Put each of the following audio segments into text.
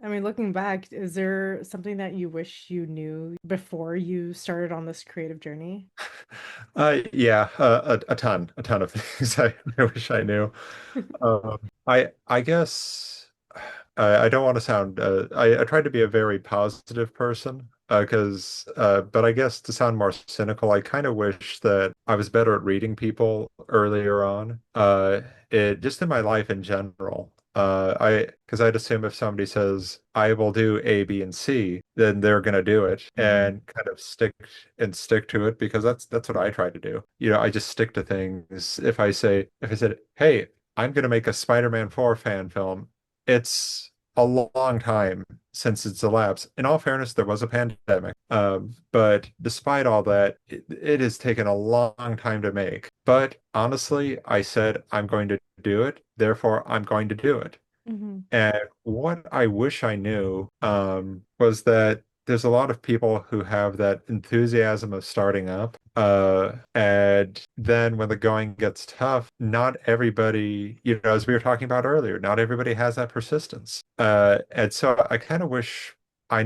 I mean, looking back, is there something that you wish you knew before you started on this creative journey? Yeah, a ton of things I wish I knew. I guess I don't want to sound I try to be a very positive person but I guess to sound more cynical, I kind of wish that I was better at reading people earlier on. It just in my life in general. I because I'd assume if somebody says I will do A, B, and C, then they're gonna do it Hmm. and kind of stick to it because that's what I try to do. You know, I just stick to things. If I said, hey, I'm going to make a Spider-Man 4 fan film. It's a long time since it's elapsed. In all fairness, there was a pandemic. But despite all that, it has taken a long time to make. But honestly, I said I'm going to do it. Therefore, I'm going to do it. Hmm. And what I wish I knew was that there's a lot of people who have that enthusiasm of starting up. And then when the going gets tough, not everybody, you know, as we were talking about earlier, not everybody has that persistence. And so I kind of wish I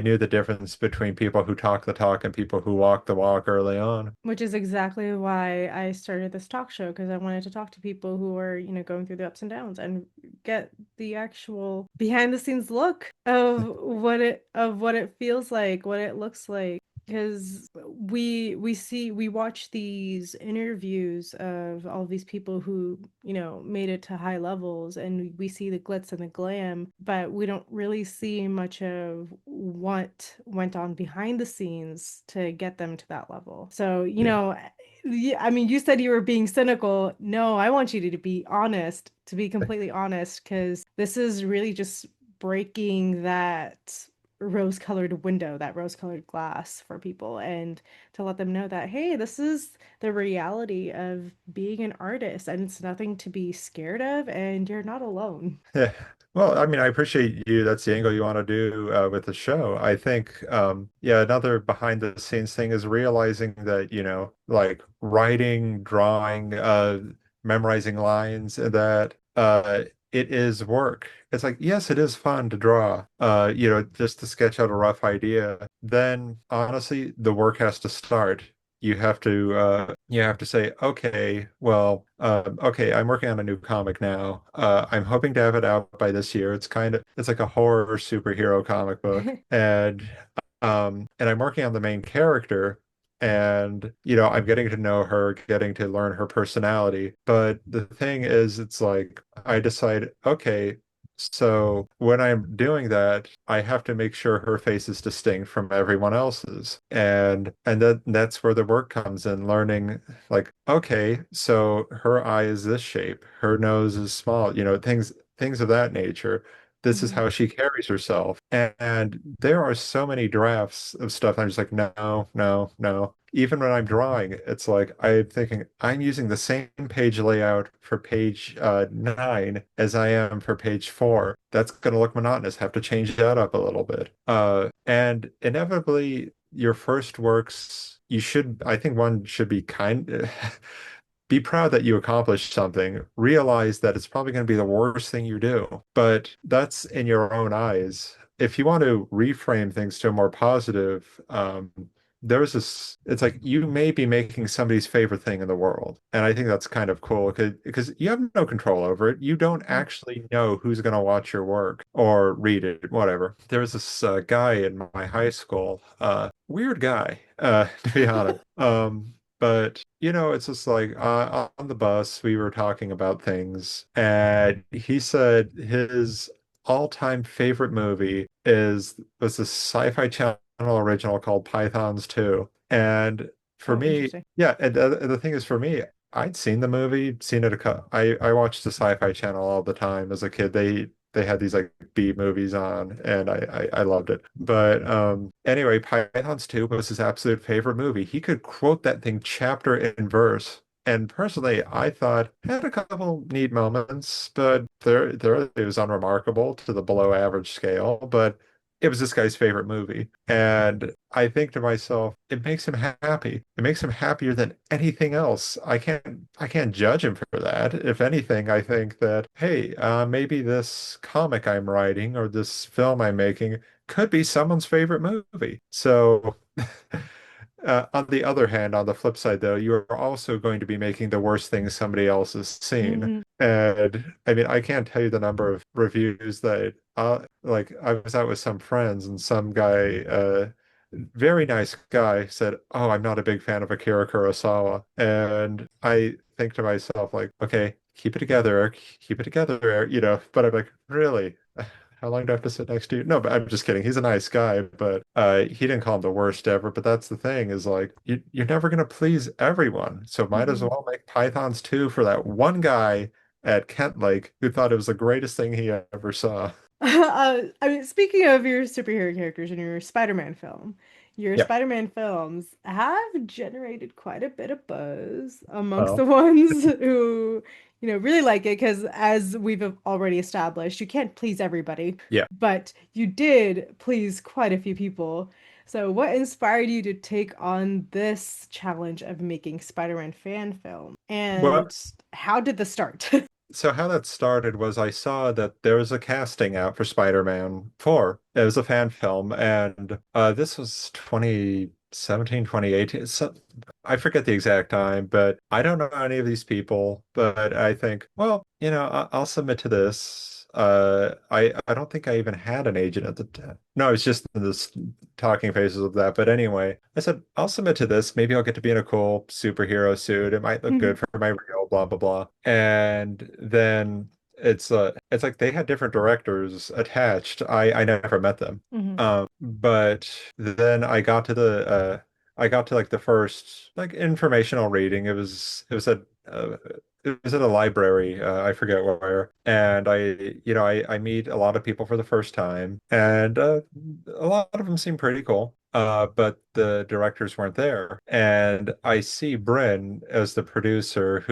knew the difference between people who talk the talk and people who walk the walk early on. Which is exactly why I started this talk show, because I wanted to talk to people who are, going through the ups and downs and get the actual behind the scenes look of what it feels like, what it looks like. Because we watch these interviews of all these people who, made it to high levels, and we see the glitz and the glam, but we don't really see much of what went on behind the scenes to get them to that level. So, Yeah. yeah, I mean, you said you were being cynical. No, I want you to be honest, to be completely honest, because this is really just breaking that rose-colored window, that rose-colored glass for people, and to let them know that, hey, this is the reality of being an artist, and it's nothing to be scared of, and you're not alone. Yeah. Well, I mean, I appreciate you. That's the angle you want to do with the show. I think, yeah, another behind the scenes thing is realizing that, you know, like writing, drawing, memorizing lines, and that it is work. It's like, yes, it is fun to draw, you know, just to sketch out a rough idea. Then, honestly, the work has to start. You have to say, okay, well, okay, I'm working on a new comic now. I'm hoping to have it out by this year. It's like a horror superhero comic book, and I'm working on the main character, and you know, I'm getting to know her, getting to learn her personality. But the thing is, it's like I decide, okay, so when I'm doing that, I have to make sure her face is distinct from everyone else's. And that's where the work comes in, learning like, okay, so her eye is this shape, her nose is small, you know, things of that nature. This is Mhm. how she carries herself. And there are so many drafts of stuff. I'm just like, no, no, no. Even when I'm drawing, it's like I'm thinking I'm using the same page layout for page 9 as I am for page 4. That's going to look monotonous. Have to change that up a little bit. And inevitably, your first works, I think one should be be proud that you accomplished something. Realize that it's probably going to be the worst thing you do, but that's in your own eyes. If you want to reframe things to a more positive, there's this, it's like you may be making somebody's favorite thing in the world. And I think that's kind of cool because you have no control over it. You don't actually know who's going to watch your work or read it, whatever. There was this guy in my high school, weird guy, to be honest. But you know, it's just like on the bus, we were talking about things, and he said his all-time favorite movie is was a Sci-Fi Channel original called Pythons 2. And for Oh, me, interesting. yeah, and the thing is for me, I'd seen the movie, seen it I watched the Sci-Fi Channel all the time as a kid. They had these like B movies on, and I loved it. But anyway, Pythons 2 was his absolute favorite movie. He could quote that thing chapter and verse. And personally, I thought had a couple neat moments, but there it was unremarkable to the below average scale. But it was this guy's favorite movie. And I think to myself, it makes him happy. It makes him happier than anything else. I can't judge him for that. If anything, I think that, hey, maybe this comic I'm writing or this film I'm making could be someone's favorite movie. So on the other hand, on the flip side, though, you are also going to be making the worst things somebody else has seen. Mhm. And I mean, I can't tell you the number of reviews that, like, I was out with some friends and some guy, very nice guy, said, "Oh, I'm not a big fan of Akira Kurosawa." And I think to myself, like, okay, keep it together, Eric. Keep it together, Eric. But I'm like, really? How long do I have to sit next to you? No, but I'm just kidding. He's a nice guy, but he didn't call him the worst ever. But that's the thing is like you're never gonna please everyone. So might as Mhm. well make Pythons 2 for that one guy at Kent Lake who thought it was the greatest thing he ever saw. I mean, speaking of your superhero characters in your Spider-Man film, your Yeah. Spider-Man films have generated quite a bit of buzz amongst Oh, the ones who, really like it because as we've already established, you can't please everybody, yeah. but you did please quite a few people. So what inspired you to take on this challenge of making Spider-Man fan film? Well, And how did this start? so how that started was I saw that there was a casting out for Spider-Man 4. It was a fan film, and this was 2017, 2018. So, I forget the exact time, but I don't know any of these people, but I think, well, I'll submit to this. I don't think I even had an agent at the time. No, it's just in this talking phases of that. But anyway, I said, I'll submit to this. Maybe I'll get to be in a cool superhero suit. It might look good for my reel, blah, blah, blah. And then it's like they had different directors attached. I never met them. Mhm. But then I got to like the first like informational reading. Uh, it was at a library. I forget where. And I meet a lot of people for the first time, and a lot of them seem pretty cool. But the directors weren't there. And I see Bryn as the producer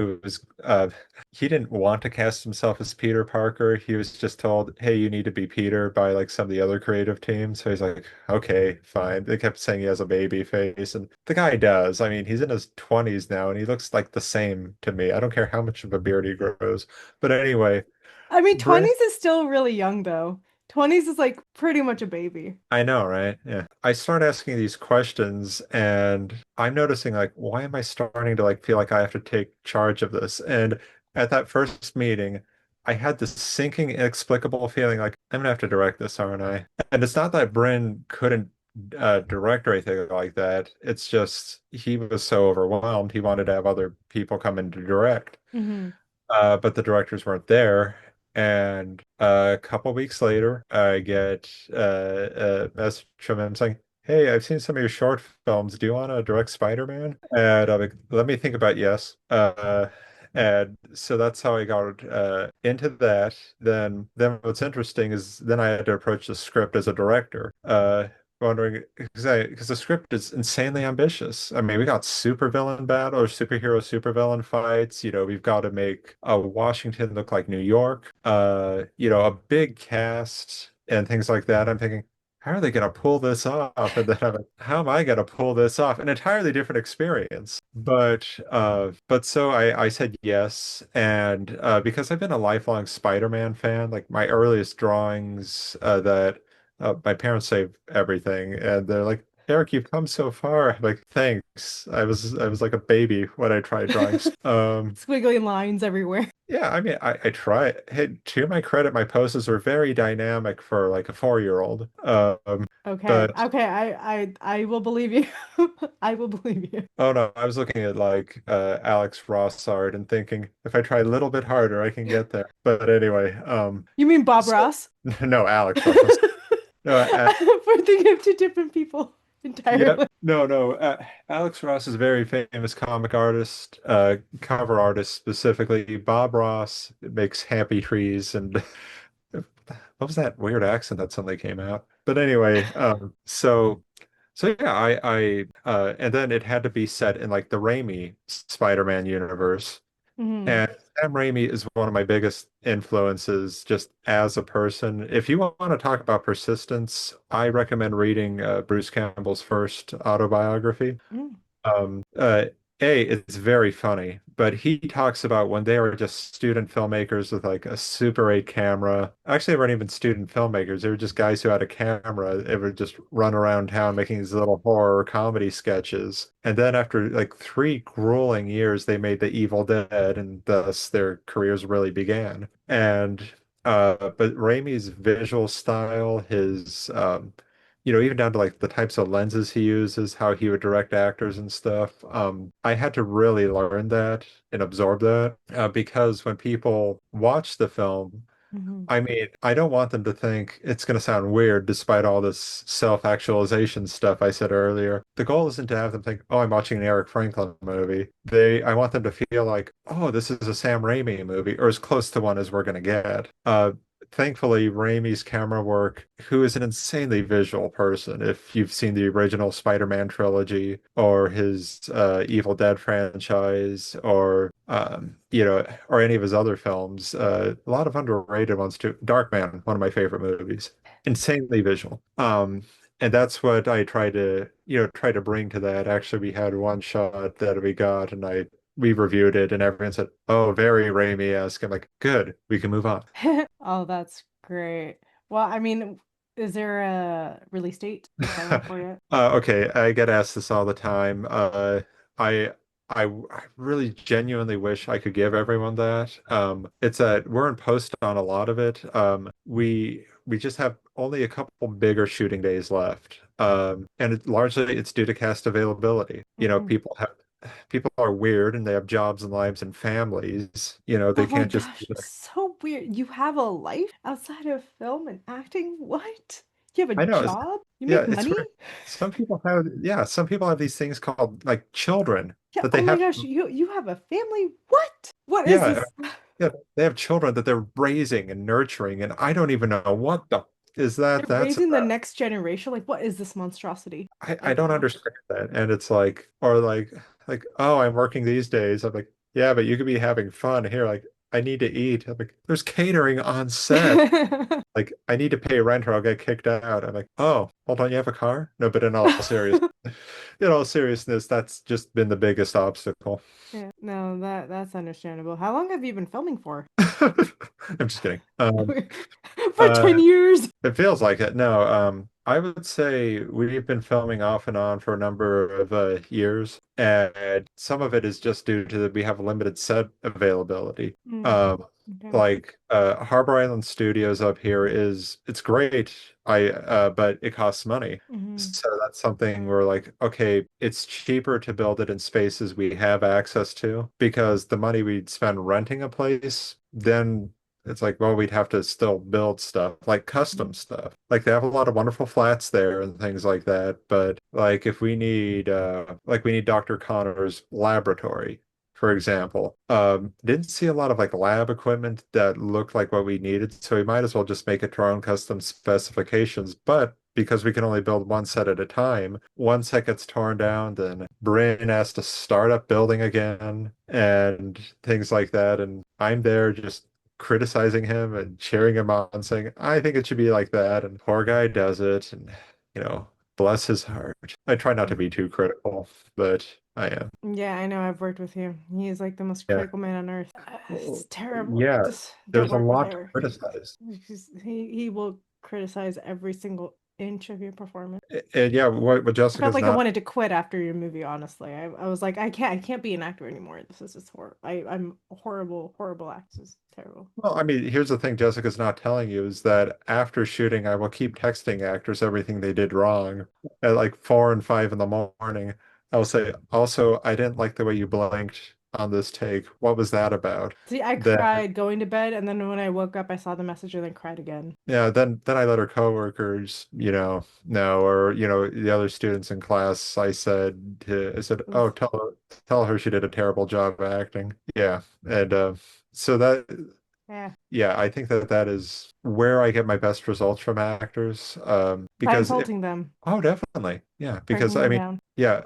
he didn't want to cast himself as Peter Parker. He was just told, "Hey, you need to be Peter" by like some of the other creative teams. So he's like, "Okay, fine." They kept saying he has a baby face, and the guy does. I mean, he's in his 20s now, and he looks like the same to me. I don't care how much of a beard he grows. But anyway, I mean, Bryn 20s is still really young though. 20s is like pretty much a baby. I know, right? Yeah. I start asking these questions and I'm noticing like, why am I starting to like feel like I have to take charge of this? And at that first meeting, I had this sinking, inexplicable feeling like I'm gonna have to direct this, aren't I? And it's not that Bryn couldn't direct or anything like that. It's just he was so overwhelmed. He wanted to have other people come in to direct. Hmm. But the directors weren't there. And a couple weeks later, I get a message from him saying, "Hey, I've seen some of your short films. Do you want to direct Spider-Man?" And I'm like, "Let me think about yes." And so that's how I got into that. Then what's interesting is then I had to approach the script as a director. Wondering because the script is insanely ambitious. I mean, we got supervillain battle or superhero supervillain fights. We've got to make Washington look like New York. A big cast and things like that. I'm thinking, how are they going to pull this off? And then I'm like, how am I going to pull this off? An entirely different experience. But so I said yes, and because I've been a lifelong Spider-Man fan, like my earliest drawings that my parents save everything, and they're like, "Eric, you've come so far." I'm like, thanks. I was like a baby when I tried drawing. Squiggly lines everywhere. Yeah, I mean, I try. Hey, to my credit, my poses were very dynamic for like a 4-year-old. Okay. But Okay, I will believe you. I will believe you. oh no, I was looking at like Alex Ross art and thinking if I try a little bit harder, I can get there. But anyway, You mean Bob so Ross? no, Alex Ross. No, We're thinking of two different people Yep. entirely. No, no. Alex Ross is a very famous comic artist, cover artist specifically. Bob Ross makes happy trees and what was that weird accent that suddenly came out? But anyway, so yeah, and then it had to be set in like the Raimi Spider-Man universe. Hmm. And Sam Raimi is one of my biggest influences just as a person. If you want to talk about persistence, I recommend reading Bruce Campbell's first autobiography. Mm. Um, uh, it's very funny, but he talks about when they were just student filmmakers with like a Super 8 camera. Actually, they weren't even student filmmakers. They were just guys who had a camera. They would just run around town making these little horror comedy sketches. And then after like 3 grueling years, they made The Evil Dead, and thus their careers really began. And but Raimi's visual style, his even down to like the types of lenses he uses, how he would direct actors and stuff. I had to really learn that and absorb that because when people watch the film, Hmm. I mean, I don't want them to think it's going to sound weird despite all this self-actualization stuff I said earlier. The goal isn't to have them think, oh, I'm watching an Erik Franklin movie. I want them to feel like, oh, this is a Sam Raimi movie, or as close to one as we're going to get. Thankfully, Raimi's camera work, who is an insanely visual person, if you've seen the original Spider-Man trilogy or his Evil Dead franchise or any of his other films, a lot of underrated ones too. Darkman, one of my favorite movies, insanely visual. And that's what I try to bring to that. Actually, we had one shot that we got, and we reviewed it, and everyone said, "Oh, very Raimi-esque." I'm like, "Good, we can move on." Oh, that's great. Well, I mean, is there a release date or timeline for it? Okay, I get asked this all the time. I I really genuinely wish I could give everyone that. It's we're in post on a lot of it. We just have only a couple bigger shooting days left. And largely it's due to cast availability. Hmm. People are weird and they have jobs and lives and families. They Oh my can't just gosh, so weird. You have a life outside of film and acting? What? You have a I know. job? You Yeah, make it's money? weird. Some people have these things called like children Yeah, that oh they my have. gosh, you have a family? What? What is Yeah, this? yeah, they have children that they're raising and nurturing, and I don't even know what the is They're that's raising the about. next generation. Like, what is this monstrosity I right don't now? understand that. And it's like, or like, oh, I'm working these days. I'm like, yeah, but you could be having fun here. Like, I need to eat. I'm like, there's catering on set. Like, I need to pay rent or I'll get kicked out. I'm like, oh, hold on, you have a car? No, but in all seriousness, that's just been the biggest obstacle. Yeah, no, that's understandable. How long have you been filming for? I'm just kidding. For Uh, 10 years. It feels like it. No, I would say we've been filming off and on for a number of years, and some of it is just due to we have limited set availability. Mm, Um, okay. like Harbor Island Studios up here it's great. But it costs money. Hmm. So that's something we're like, okay, it's cheaper to build it in spaces we have access to because the money we'd spend renting a place, then it's like, well, we'd have to still build stuff, like custom stuff. Like they have a lot of wonderful flats there and things like that. But like if we need Dr. Connor's laboratory, for example, didn't see a lot of like lab equipment that looked like what we needed. So we might as well just make it to our own custom specifications. But because we can only build one set at a time, one set gets torn down, then Bryn has to start up building again and things like that. And I'm there just criticizing him and cheering him on, saying, I think it should be like that. And poor guy does it. And, you know, bless his heart. I try not to be too critical, but I am. Yeah, I know. I've worked with you. He is like the most Yeah. critical man on earth. Oh, It's terrible. yeah. Just don't There's a work with lot to Eric. criticize. He will criticize every single inch of your performance. And yeah, what I felt Jessica's like I not. wanted to quit after your movie, honestly. I was like, I can't be an actor anymore. This is just horrible. I'm a horrible, horrible actor. This is terrible. Well, I mean, here's the thing Jessica's not telling you is that after shooting, I will keep texting actors everything they did wrong at like 4 and 5 in the morning. I'll say, also, I didn't like the way you blinked on this take. What was that about? See, I Then, cried going to bed, and then when I woke up, I saw the message and then cried again. yeah, then I let her coworkers, know, or the other students in class. I said, oh, tell her she did a terrible job acting. Yeah, and so that. Yeah. Yeah, I think that that is where I get my best results from actors. By Because if insulting them, oh, definitely, yeah. Because breaking I them mean, down. yeah,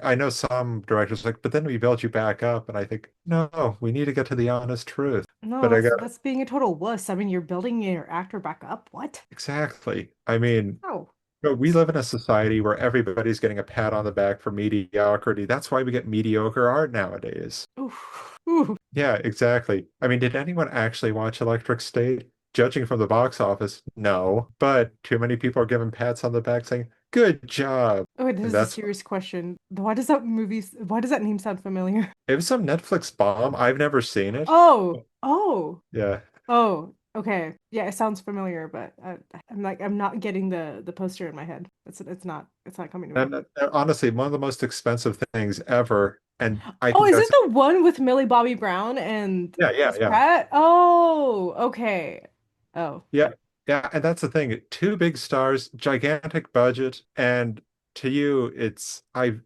I know some directors like, but then we build you back up, and I think no, we need to get to the honest truth. No, But I got that's being a total wuss. I mean, you're building your actor back up. What? exactly. I mean, Oh. we live in a society where everybody's getting a pat on the back for mediocrity. That's why we get mediocre art nowadays. Oof. Ooh. Yeah, exactly. I mean, did anyone actually watch Electric State? Judging from the box office, no. But too many people are giving pats on the back saying, "Good job." Oh, wait, this And is a that's serious question. Why does that name sound familiar? it was some Netflix bomb. I've never seen it. Oh, oh, Yeah. oh. Okay. Yeah, it sounds familiar, but I'm not getting the poster in my head. It's not coming to me. And honestly, one of the most expensive things ever. And I Oh, think is it that's the one with Millie Bobby Brown and yeah, yeah, Chris yeah. Pratt? Oh, okay. Oh. Yeah, yeah, and that's the thing. Two big stars, gigantic budget, and to you, it's I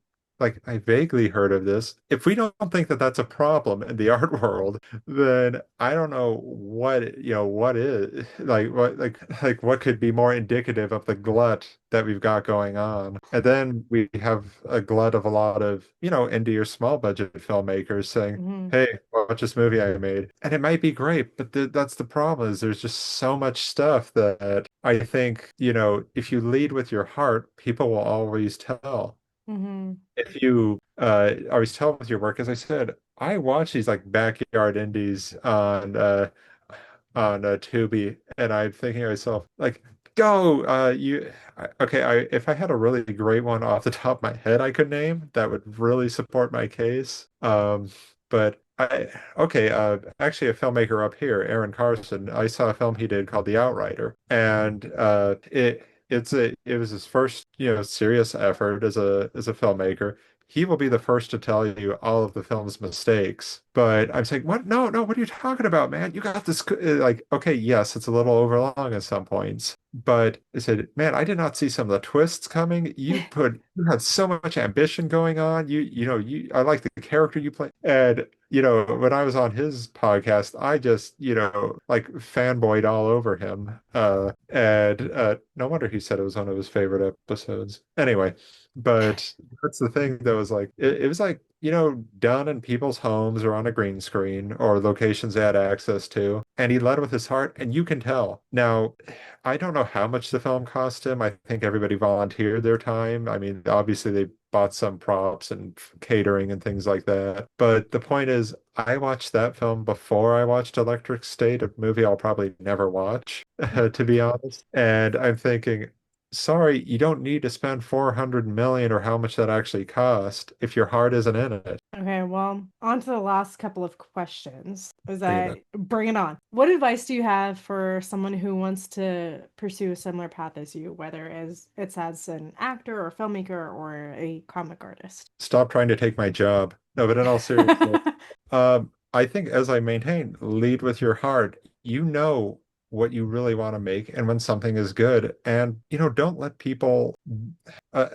vaguely heard of this. If we don't think that that's a problem in the art world, then I don't know what what is like what could be more indicative of the glut that we've got going on. And then we have a glut of a lot of indie or small budget filmmakers saying, Hmm. hey, watch this movie I made. And it might be great, but that's the problem is there's just so much stuff that I think, if you lead with your heart, people will always tell. Hmm. If you always tell with your work, as I said, I watch these like backyard indies on Tubi, and I'm thinking to myself, like, go, okay, if I had a really great one off the top of my head I could name, that would really support my case. But okay, actually a filmmaker up here, Aaron Carson, I saw a film he did called The Outrider, and it was his first, serious effort as a filmmaker. He will be the first to tell you all of the film's mistakes. But I'm saying, what? No, no, what are you talking about, man? You got this. Like, okay, yes, it's a little overlong at some points. But I said, man, I did not see some of the twists coming. You had so much ambition going on. I like the character you play. And, when I was on his podcast, I just, like fanboyed all over him. And no wonder he said it was one of his favorite episodes. Anyway, but that's the thing that was like it was like, done in people's homes or on a green screen or locations they had access to. And he led with his heart, and you can tell. Now, I don't know how much the film cost him. I think everybody volunteered their time. I mean, obviously they bought some props and catering and things like that. But the point is, I watched that film before I watched Electric State, a movie I'll probably never watch, to be honest. And I'm thinking, sorry, you don't need to spend 400 million or how much that actually cost if your heart isn't in it. Okay, well, on to the last couple of questions. Is Bring it in. that bring it on? What advice do you have for someone who wants to pursue a similar path as you, whether it's as an actor or filmmaker or a comic artist? Stop trying to take my job. No, but in all seriousness, I think as I maintain, lead with your heart. You know what you really want to make and when something is good. And, don't let people.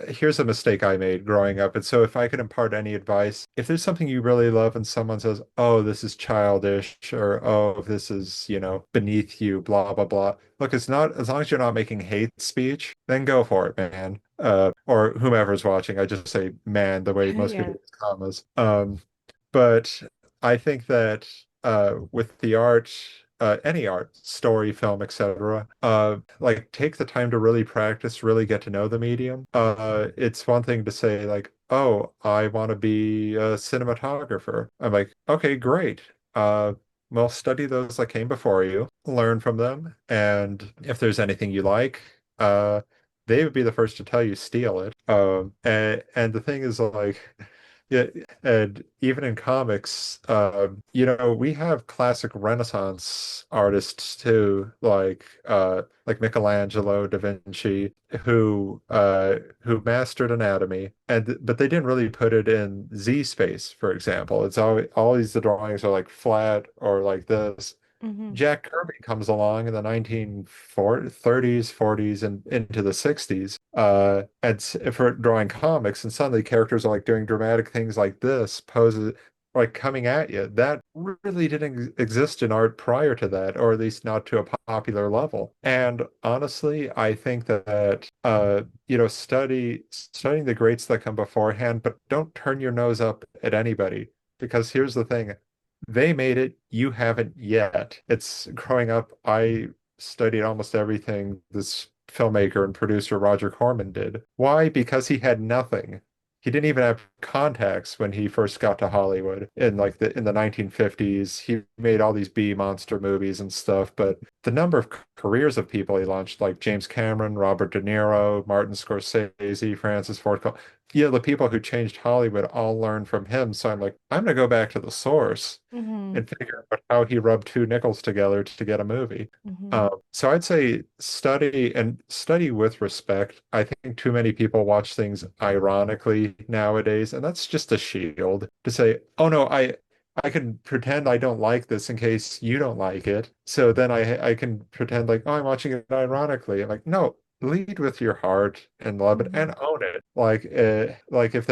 Here's a mistake I made growing up. And so, if I could impart any advice, if there's something you really love and someone says, oh, this is childish, or oh, this is, beneath you, blah, blah, blah. Look, it's not, as long as you're not making hate speech, then go for it, man. Or whomever's watching. I just say man the way most people Yeah. use commas. But I think that with the art, any art, story, film, etc., like take the time to really practice, really get to know the medium. It's one thing to say like, oh, I want to be a cinematographer. I'm like, okay, great. Well, study those that came before you, learn from them, and if there's anything you like, they would be the first to tell you steal it. And the thing is like, yeah, and even in comics, we have classic Renaissance artists too, like Michelangelo, Da Vinci, who mastered anatomy, but they didn't really put it in Z space, for example. It's always the drawings are like flat or like this. Hmm. Jack Kirby comes along in the 1930s, 40s, and into the 60s, for drawing comics, and suddenly characters are like doing dramatic things like this, poses, like coming at you. That really didn't exist in art prior to that, or at least not to a popular level. And honestly, I think that studying the greats that come beforehand, but don't turn your nose up at anybody. Because here's the thing, they made it, you haven't yet. It's growing up, I studied almost everything this filmmaker and producer Roger Corman did. Why? Because he had nothing. He didn't even have contacts when he first got to Hollywood in the 1950s. He made all these B monster movies and stuff, but the number of careers of people he launched, like James Cameron, Robert De Niro, Martin Scorsese, Francis Ford Coppola, the people who changed Hollywood all learned from him. So I'm like, I'm gonna go back to the source Mm-hmm. and figure out how he rubbed two nickels together to get a movie. Mm-hmm. So I'd say study with respect. I think too many people watch things ironically nowadays, and that's just a shield to say, "Oh no, I can pretend I don't like this in case you don't like it." So then I can pretend like, "Oh, I'm watching it ironically." I'm like, "No, lead with your heart and love it Mm-hmm. and own it." Like if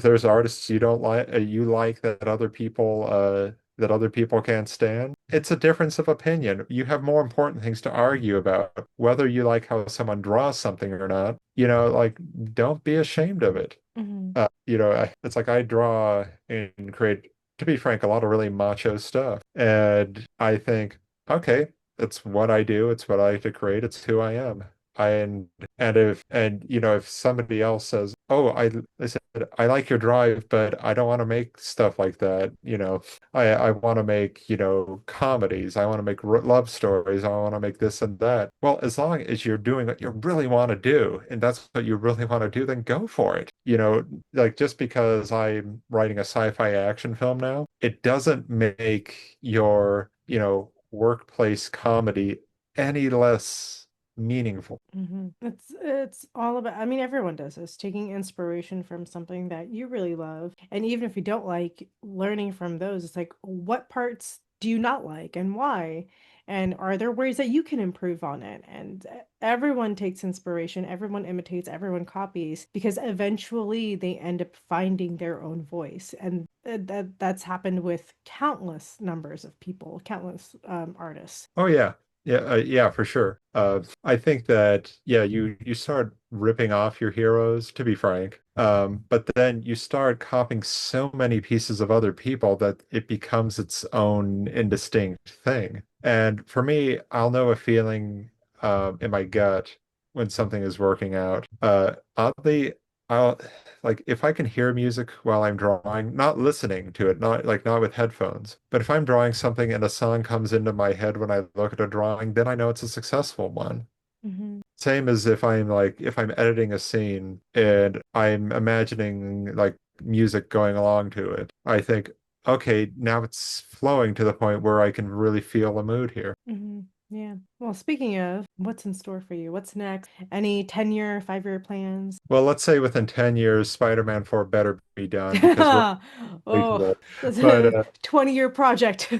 there's artists you don't like, you like that other people can't stand, it's a difference of opinion. You have more important things to argue about, whether you like how someone draws something or not. Like, don't be ashamed of it. Mm-hmm. It's like I draw and create, to be frank, a lot of really macho stuff. And I think, okay, it's what I do, it's what I like to create, it's who I am. And if somebody else says, "Oh, I said I like your drive, but I don't want to make stuff like that," I want to make, comedies. I want to make love stories. I want to make this and that. Well, as long as you're doing what you really want to do, and that's what you really want to do, then go for it. Like just because I'm writing a sci-fi action film now, it doesn't make your, workplace comedy any less meaningful. It's all about, I mean, everyone does this, taking inspiration from something that you really love. And even if you don't like learning from those, it's like, what parts do you not like and why? And are there ways that you can improve on it? And everyone takes inspiration, everyone imitates, everyone copies, because eventually they end up finding their own voice. And that's happened with countless numbers of people, countless artists. Oh yeah. Yeah, for sure. I think that yeah, you start ripping off your heroes, to be frank. But then you start copying so many pieces of other people that it becomes its own indistinct thing. And for me, I'll know a feeling in my gut when something is working out. Oddly, I'll like if I can hear music while I'm drawing, not listening to it, not with headphones, but if I'm drawing something and a song comes into my head when I look at a drawing, then I know it's a successful one. Hmm. Same as if I'm editing a scene and I'm imagining like music going along to it. I think, okay, now it's flowing to the point where I can really feel the mood here. Hmm. Yeah. Well, speaking of, what's in store for you? What's next? Any 10-year, 5-year plans? Well, let's say within 10 years, Spider-Man 4 better be done because we're Oh, reasonable. that's But a 20-year project.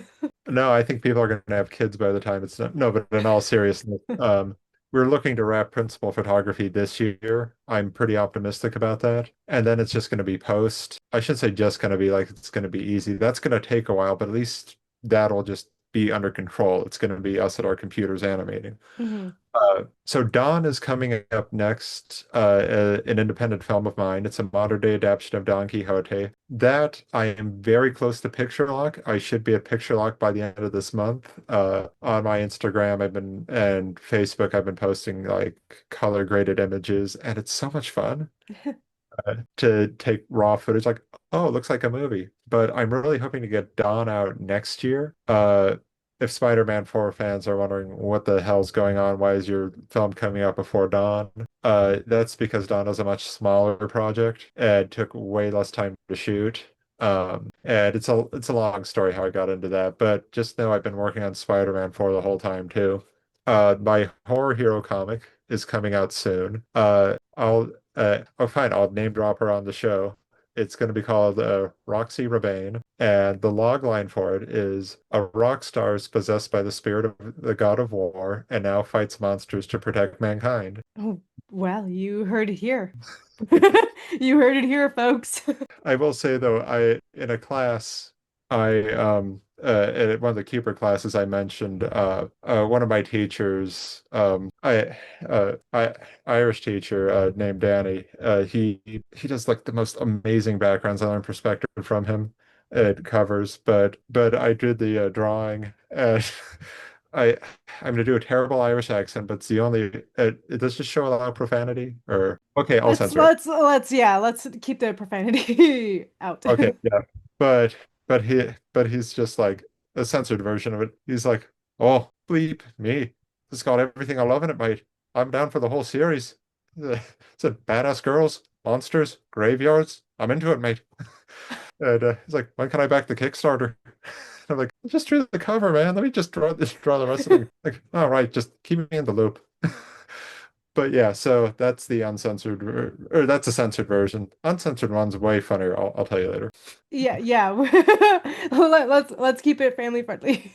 no, I think people are going to have kids by the time it's done. No, but in all seriousness, we're looking to wrap principal photography this year. I'm pretty optimistic about that. And then it's just going to be post. I should say just going to be like it's going to be easy. That's going to take a while, but at least that'll just be under control. It's going to be us at our computers animating. Hmm. So Dawn is coming up next, an independent film of mine. It's a modern day adaptation of Don Quixote. That I am very close to picture lock. I should be at picture lock by the end of this month. On my Instagram, and Facebook, I've been posting like color graded images, and it's so much fun to take raw footage like, oh, it looks like a movie. But I'm really hoping to get Dawn out next year. If Spider-Man 4 fans are wondering what the hell's going on, why is your film coming out before Dawn? That's because Dawn is a much smaller project and took way less time to shoot. And it's a long story how I got into that, but just know I've been working on Spider-Man 4 the whole time too. My horror hero comic is coming out soon. Oh, fine. I'll name drop her on the show. It's going to be called Roxy Rebane, and the log line for it is a rock star is possessed by the spirit of the god of war and now fights monsters to protect mankind. Oh, well, you heard it here. You heard it here, folks. I will say though, I in a class, I in one of the Keeper classes I mentioned, one of my teachers, I Irish teacher named Danny, he does like the most amazing backgrounds. I learned perspective from him. It covers, but I did the drawing, and I I'm gonna do a terrible Irish accent, but it's the only. Does this show allow profanity? Or okay, I'll Let's censor it. let's let's yeah, let's keep the profanity out. Okay, yeah. But he's just like a censored version of it. He's like, oh, bleep me. This got everything I love in it, mate. I'm down for the whole series. It's a badass girls, monsters, graveyards. I'm into it, mate. And he's like, when can I back the Kickstarter? I'm like, just drew the cover, man. Let me just draw the rest of it. Like, all right, just keep me in the loop. But yeah, so that's the uncensored, or that's a censored version. Uncensored one's way funnier. I'll tell you later. Yeah, yeah. Let's keep it family friendly.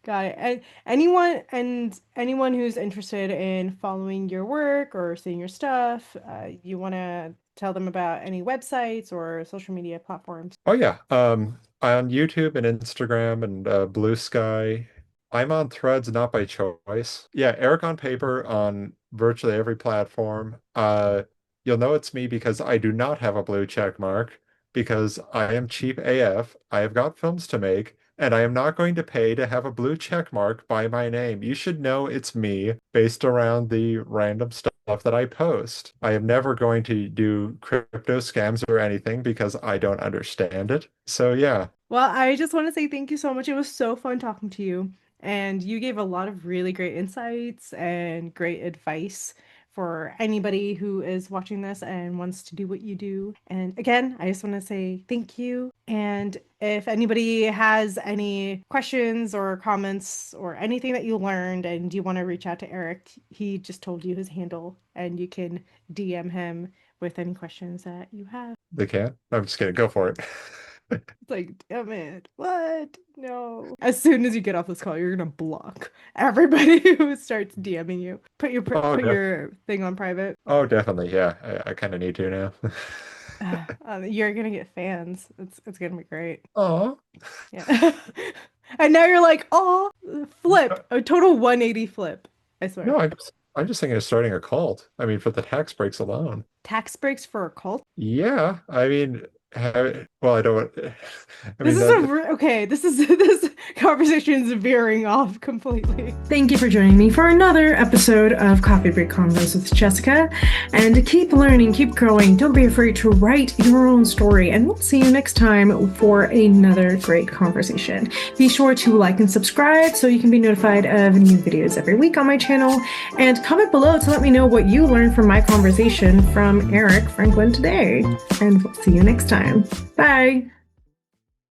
Got it. And anyone who's interested in following your work or seeing your stuff, you want to tell them about any websites or social media platforms. Oh yeah, on YouTube and Instagram and Blue Sky. I'm on Threads not by choice. Yeah, Eric on Paper on virtually every platform. You'll know it's me because I do not have a blue check mark because I am cheap AF. I have got films to make, and I am not going to pay to have a blue check mark by my name. You should know it's me based around the random stuff that I post. I am never going to do crypto scams or anything because I don't understand it. So yeah, Well, I just want to say thank you so much. It was so fun talking to you, and you gave a lot of really great insights and great advice for anybody who is watching this and wants to do what you do. And again, I just want to say thank you. And if anybody has any questions or comments or anything that you learned and you want to reach out to Eric, he just told you his handle, and you can DM him with any questions that you have. they can. I'm just kidding. Go for it. It's like, damn it. What? No. As soon as you get off this call, you're gonna block everybody who starts DMing you. Oh, Put your thing on private. oh, definitely. Yeah, I kind of need to now. You're gonna get fans. It's gonna be great. Oh, Yeah. And now you're like, oh, flip. A total 180 flip. I swear. no, I'm just thinking of starting a cult. I mean, for the tax breaks alone. Tax breaks for a cult? Yeah, I mean, well, I don't. I This mean is that. okay. This conversation is veering off completely. Thank you for joining me for another episode of Coffee Break Convos with Jessica. And keep learning, keep growing. Don't be afraid to write your own story. And we'll see you next time for another great conversation. Be sure to like and subscribe so you can be notified of new videos every week on my channel. And comment below to let me know what you learned from my conversation from Erik Franklin today. And we'll see you next time. Bye.